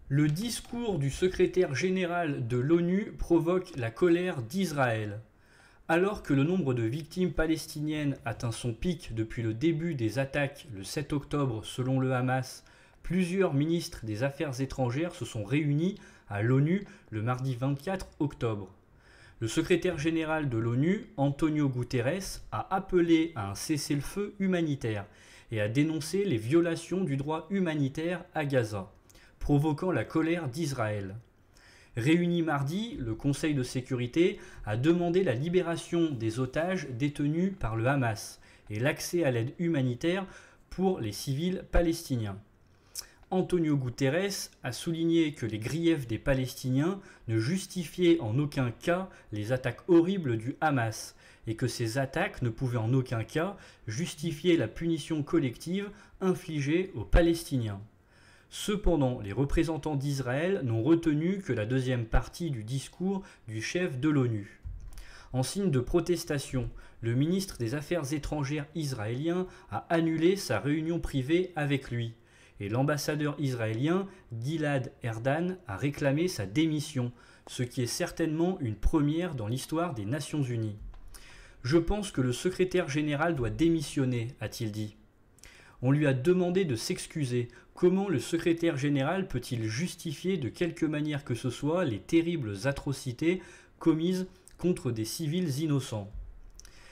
Le discours du secrétaire général de l'ONU provoque la colère d'Israël. Alors que le nombre de victimes palestiniennes atteint son pic depuis le début des attaques le 7 octobre selon le Hamas, plusieurs ministres des Affaires étrangères se sont réunis à l'ONU le mardi 24 octobre. Le secrétaire général de l'ONU, Antonio Guterres, a appelé à un cessez-le-feu humanitaire et a dénoncé les violations du droit humanitaire à Gaza, provoquant la colère d'Israël. Réuni mardi, le Conseil de sécurité a demandé la libération des otages détenus par le Hamas et l'accès à l'aide humanitaire pour les civils palestiniens. Antonio Guterres a souligné que les griefs des Palestiniens ne justifiaient en aucun cas les attaques horribles du Hamas et que ces attaques ne pouvaient en aucun cas justifier la punition collective infligée aux Palestiniens. Cependant, les représentants d'Israël n'ont retenu que la deuxième partie du discours du chef de l'ONU. En signe de protestation, le ministre des Affaires étrangères israélien a annulé sa réunion privée avec lui, et l'ambassadeur israélien Gilad Erdan a réclamé sa démission, ce qui est certainement une première dans l'histoire des Nations Unies. « Je pense que le secrétaire général doit démissionner », a-t-il dit. On lui a demandé de s'excuser. Comment le secrétaire général peut-il justifier de quelque manière que ce soit les terribles atrocités commises contre des civils innocents ?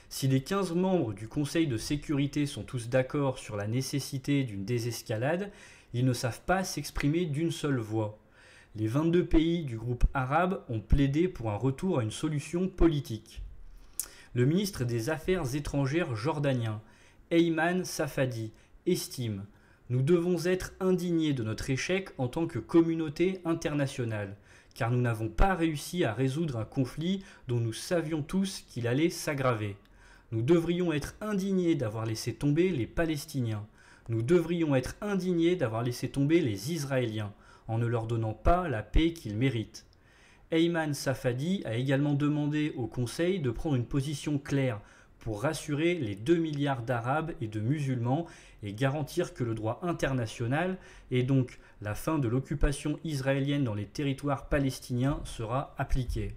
Si les 15 membres du Conseil de sécurité sont tous d'accord sur la nécessité d'une désescalade, ils ne savent pas s'exprimer d'une seule voix. Les 22 pays du groupe arabe ont plaidé pour un retour à une solution politique. Le ministre des Affaires étrangères jordanien, Ayman Safadi, estime « Nous devons être indignés de notre échec en tant que communauté internationale, car nous n'avons pas réussi à résoudre un conflit dont nous savions tous qu'il allait s'aggraver. Nous devrions être indignés d'avoir laissé tomber les Palestiniens. Nous devrions être indignés d'avoir laissé tomber les Israéliens, en ne leur donnant pas la paix qu'ils méritent. » Ayman Safadi a également demandé au Conseil de prendre une position claire pour rassurer les 2 milliards d'Arabes et de musulmans et garantir que le droit international, et donc la fin de l'occupation israélienne dans les territoires palestiniens, sera appliqué.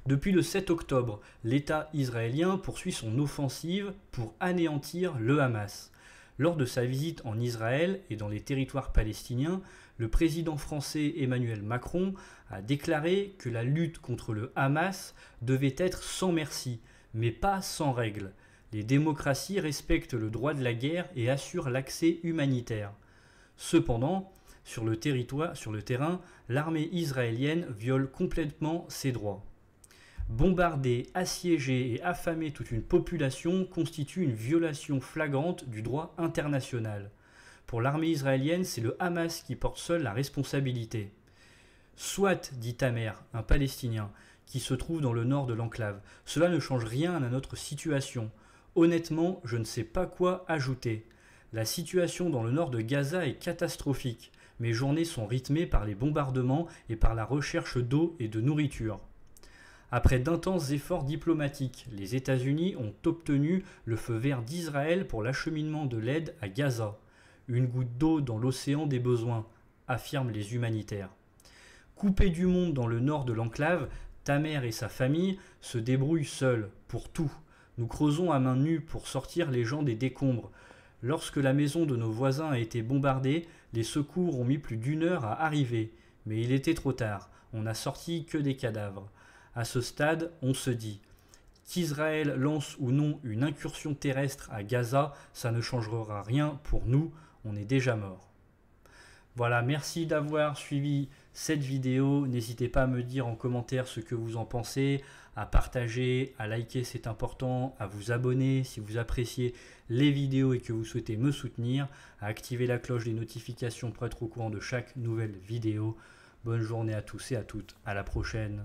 Depuis le 7 octobre, l'État israélien poursuit son offensive pour anéantir le Hamas. Lors de sa visite en Israël et dans les territoires palestiniens, le président français Emmanuel Macron a déclaré que la lutte contre le Hamas devait être sans merci, mais pas sans règles. Les démocraties respectent le droit de la guerre et assurent l'accès humanitaire. Cependant, sur le terrain, l'armée israélienne viole complètement ses droits. Bombarder, assiéger et affamer toute une population constitue une violation flagrante du droit international. Pour l'armée israélienne, c'est le Hamas qui porte seul la responsabilité. Soit, dit Tamer, un Palestinien, qui se trouve dans le nord de l'enclave, cela ne change rien à notre situation. Honnêtement, je ne sais pas quoi ajouter. La situation dans le nord de Gaza est catastrophique. Mes journées sont rythmées par les bombardements et par la recherche d'eau et de nourriture. Après d'intenses efforts diplomatiques, les États-Unis ont obtenu le feu vert d'Israël pour l'acheminement de l'aide à Gaza. Une goutte d'eau dans l'océan des besoins, affirment les humanitaires. Coupé du monde dans le nord de l'enclave, Tamer et sa famille se débrouillent seuls, pour tout. Nous creusons à main nue pour sortir les gens des décombres. Lorsque la maison de nos voisins a été bombardée, les secours ont mis plus d'1 heure à arriver. Mais il était trop tard, on n'a sorti que des cadavres. À ce stade, on se dit qu'Israël lance ou non une incursion terrestre à Gaza, ça ne changera rien pour nous, on est déjà mort. Voilà, merci d'avoir suivi cette vidéo. N'hésitez pas à me dire en commentaire ce que vous en pensez, à partager, à liker, c'est important, à vous abonner si vous appréciez les vidéos et que vous souhaitez me soutenir, à activer la cloche des notifications pour être au courant de chaque nouvelle vidéo. Bonne journée à tous et à toutes, à la prochaine.